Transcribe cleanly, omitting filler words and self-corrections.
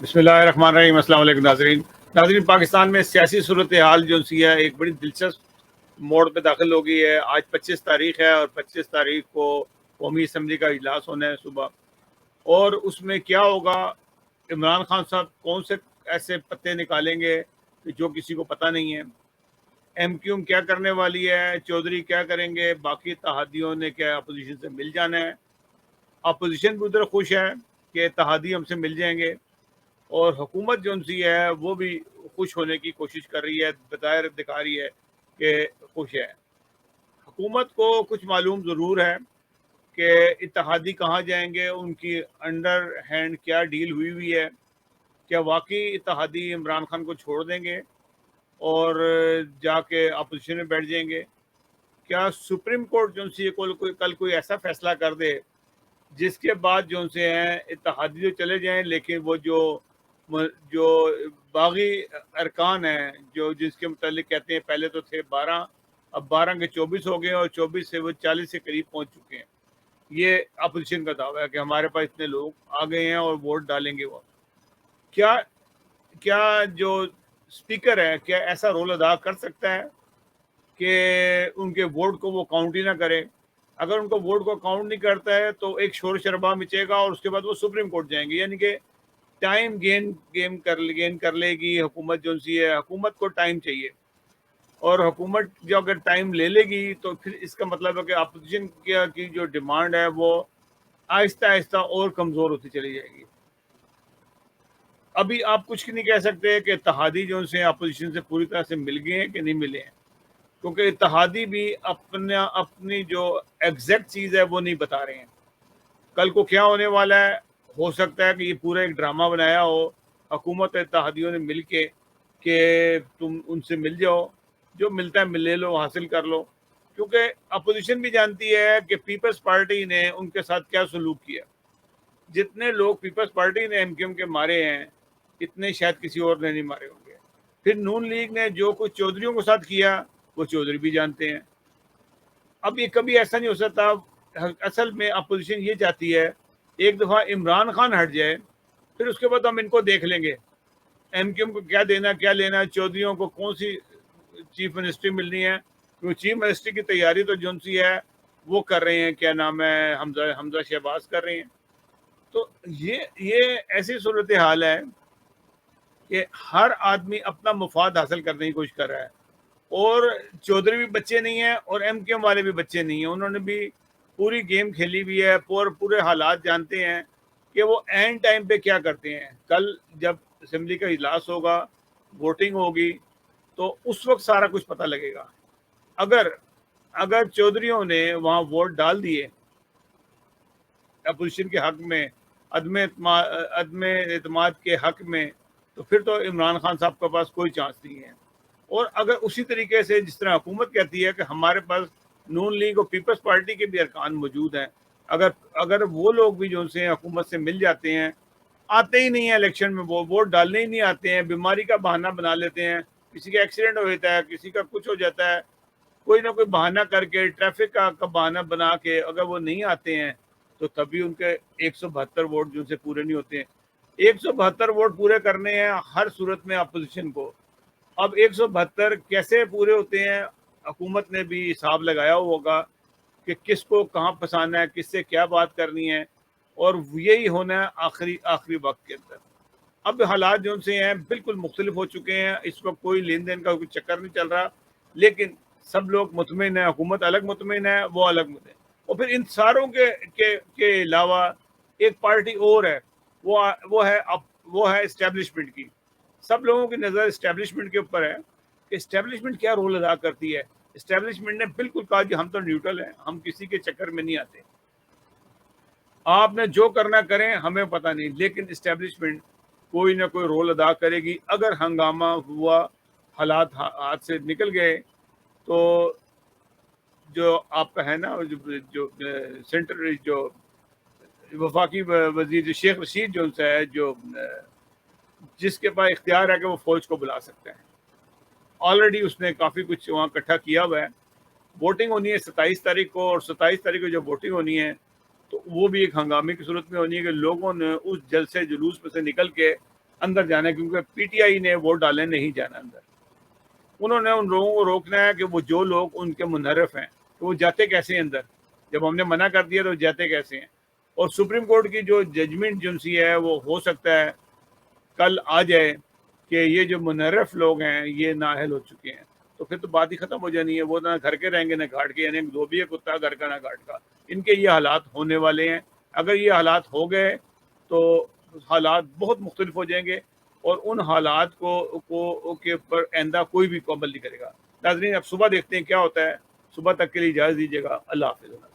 بسم اللہ الرحمن الرحیم۔ السلام علیکم ناظرین پاکستان میں سیاسی صورتحال جو سی ہے ایک بڑی دلچسپ موڑ پہ داخل ہو گئی ہے۔ آج 25 تاریخ ہے اور 25 تاریخ کو قومی اسمبلی کا اجلاس ہونا ہے صبح، اور اس میں کیا ہوگا، عمران خان صاحب کون سے ایسے پتے نکالیں گے کہ جو کسی کو پتہ نہیں ہے، ایم کیو ایم کیا کرنے والی ہے، چودھری کیا کریں گے، باقی اتحادیوں نے کیا اپوزیشن سے مل جانا ہے۔ اپوزیشن بھی ادھر خوش ہے کہ اتحادی ہم سے مل جائیں گے، اور حکومت جو سی ہے وہ بھی خوش ہونے کی کوشش کر رہی ہے، بظاہر دکھا رہی ہے کہ خوش ہے۔ حکومت کو کچھ معلوم ضرور ہے کہ اتحادی کہاں جائیں گے، ان کی انڈر ہینڈ کیا ڈیل ہوئی ہے، کیا واقعی اتحادی عمران خان کو چھوڑ دیں گے اور جا کے اپوزیشن میں بیٹھ جائیں گے، کیا سپریم کورٹ جو سی کل کوئی ایسا فیصلہ کر دے جس کے بعد جو سے ہیں اتحادی جو چلے جائیں، لیکن وہ جو باغی ارکان ہیں جو جس کے متعلق کہتے ہیں پہلے تو تھے 12، اب 12 کے 24 ہو گئے اور 24 سے وہ 40 کے قریب پہنچ چکے ہیں۔ یہ اپوزیشن کا دعویٰ ہے کہ ہمارے پاس اتنے لوگ آ گئے ہیں اور ووٹ ڈالیں گے۔ وہ کیا جو اسپیکر ہے کیا ایسا رول ادا کر سکتا ہے کہ ان کے ووٹ کو وہ کاؤنٹ ہی نہ کرے؟ اگر ان کو ووٹ کو کاؤنٹ نہیں کرتا ہے تو ایک شور شربا مچے گا اور اس کے بعد وہ سپریم کورٹ جائیں گے، یعنی کہ ٹائم گین کر لے گی حکومت جو سی ہے۔ حکومت کو ٹائم چاہیے، اور حکومت جو اگر ٹائم لے لے گی تو پھر اس کا مطلب ہے کہ اپوزیشن کی جو ڈیمانڈ ہے وہ آہستہ آہستہ اور کمزور ہوتی چلی جائے گی۔ ابھی آپ کچھ نہیں کہہ سکتے کہ اتحادی جو سے اپوزیشن سے پوری طرح سے مل گئے ہیں کہ نہیں ملے ہیں، کیونکہ اتحادی بھی اپنی جو ایگزیکٹ چیز ہے وہ نہیں بتا رہے ہیں۔ کل کو کیا ہونے والا ہے، ہو سکتا ہے کہ یہ پورا ایک ڈرامہ بنایا ہو حکومت اتحادیوں نے مل کے کہ تم ان سے مل جاؤ، جو ملتا ہے مل لے لو، حاصل کر لو، کیونکہ اپوزیشن بھی جانتی ہے کہ پیپلز پارٹی نے ان کے ساتھ کیا سلوک کیا۔ جتنے لوگ پیپلز پارٹی نے ایم کیو ایم کے مارے ہیں اتنے شاید کسی اور نے نہیں مارے ہوں گے۔ پھر نون لیگ نے جو کچھ چودھریوں کے ساتھ کیا وہ چودھری بھی جانتے ہیں۔ اب یہ کبھی ایسا نہیں ہو سکتا۔ اصل میں اپوزیشن یہ چاہتی ہے ایک دفعہ عمران خان ہٹ جائے، پھر اس کے بعد ہم ان کو دیکھ لیں گے، ایم کیو ایم کو کیا دینا کیا لینا، چودھریوں کو کون سی چیف منسٹری ملنی ہے، کیونکہ چیف منسٹری کی تیاری تو جون سی ہے وہ کر رہے ہیں، کیا نام ہے، حمزہ شہباز کر رہے ہیں۔ تو یہ ایسی صورتحال ہے کہ ہر آدمی اپنا مفاد حاصل کرنے کی کوشش کر رہا ہے، اور چودھری بھی بچے نہیں ہیں اور ایم کیو ایم والے بھی بچے نہیں ہیں، انہوں نے بھی پوری گیم کھیلی ہوئی ہے، پورے حالات جانتے ہیں کہ وہ اینڈ ٹائم پہ کیا کرتے ہیں۔ کل جب اسمبلی کا اجلاس ہوگا، ووٹنگ ہوگی، تو اس وقت سارا کچھ پتہ لگے گا۔ اگر چودھریوں نے وہاں ووٹ ڈال دیے اپوزیشن کے حق میں، عدم اعتماد کے حق میں، تو پھر تو عمران خان صاحب کے پاس کوئی چانس نہیں ہے۔ اور اگر اسی طریقے سے جس طرح حکومت کہتی ہے کہ ہمارے پاس نون لیگ اور پیپلز پارٹی کے بھی ارکان موجود ہیں، اگر وہ لوگ بھی جو سے حکومت سے مل جاتے ہیں، آتے ہی نہیں ہیں الیکشن میں، وہ ووٹ ڈالنے ہی نہیں آتے ہیں، بیماری کا بہانہ بنا لیتے ہیں، کسی کا ایکسیڈنٹ ہو جاتا ہے، کسی کا کچھ ہو جاتا ہے، کوئی نہ کوئی بہانہ کر کے، ٹریفک کا بہانہ بنا کے اگر وہ نہیں آتے ہیں تو تبھی ان کے 172 ووٹ جو سے پورے نہیں ہوتے ہیں۔ 172 ووٹ پورے کرنے ہیں ہر صورت میں اپوزیشن کو۔ اب 172 کیسے پورے ہوتے ہیں، حکومت نے بھی حساب لگایا ہوگا کہ کس کو کہاں پھنسانا ہے، کس سے کیا بات کرنی ہے، اور یہی ہونا ہے آخری وقت کے اندر۔ اب حالات جو سے ہیں بالکل مختلف ہو چکے ہیں، اس وقت کوئی لین دین کا کوئی چکر نہیں چل رہا، لیکن سب لوگ مطمئن ہیں، حکومت الگ مطمئن ہے، وہ الگ مطمئن ہے۔ اور پھر ان ساروں کے علاوہ ایک پارٹی اور ہے، وہ ہے اسٹیبلشمنٹ کی۔ سب لوگوں کی نظر اسٹیبلشمنٹ کے اوپر ہے کہ اسٹیبلشمنٹ کیا رول ادا کرتی ہے۔ اسٹیبلشمنٹ نے بالکل کہا کہ ہم تو نیوٹرل ہیں، ہم کسی کے چکر میں نہیں آتے، آپ نے جو کرنا کریں، ہمیں پتہ نہیں، لیکن اسٹیبلشمنٹ کوئی نہ کوئی رول ادا کرے گی۔ اگر ہنگامہ ہوا، حالات ہاتھ سے نکل گئے، تو جو آپ کا ہے نا جو سینٹر جو وفاقی وزیر شیخ رشید جو ہے، جس کے پاس اختیار ہے کہ وہ فوج کو بلا سکتے ہیں، آلریڈی اس نے کافی کچھ وہاں اکٹھا کیا ہوا ہے۔ ووٹنگ ہونی ہے 27 تاریخ کو، اور 27 تاریخ کو جو ووٹنگ ہونی ہے تو وہ بھی ایک ہنگامے کی صورت میں ہونی ہے کہ لوگوں نے اس جلسے جلوس میں سے نکل کے اندر جانا ہے، کیونکہ پی ٹی آئی نے ووٹ ڈالنے نہیں جانا اندر. انہوں نے ان لوگوں کو روکنا ہے کہ وہ جو لوگ ان کے منحرف ہیں کہ وہ جاتے کیسے ہیں اندر. جب ہم نے منع کر دیا تو جاتے کیسے ہیں. اور سپریم کورٹ کی جو ججمنٹ جو سی ہے وہ ہو سکتا ہے کل آ جائے کہ یہ جو منحرف لوگ ہیں یہ نااہل ہو چکے ہیں، تو پھر تو بات ہی ختم ہو جانی ہے. وہ نہ گھر کے رہیں گے نہ گھاٹ کے، یعنی دو بھی ہے کتا گھر کا نہ گھاٹ کا. ان کے یہ حالات ہونے والے ہیں. اگر یہ حالات ہو گئے تو حالات بہت مختلف ہو جائیں گے، اور ان حالات کو کے اوپر آئندہ کوئی بھی عمل نہیں کرے گا. ناظرین اب صبح دیکھتے ہیں کیا ہوتا ہے. صبح تک کے لیے اجازت دیجیے گا. اللہ حافظ.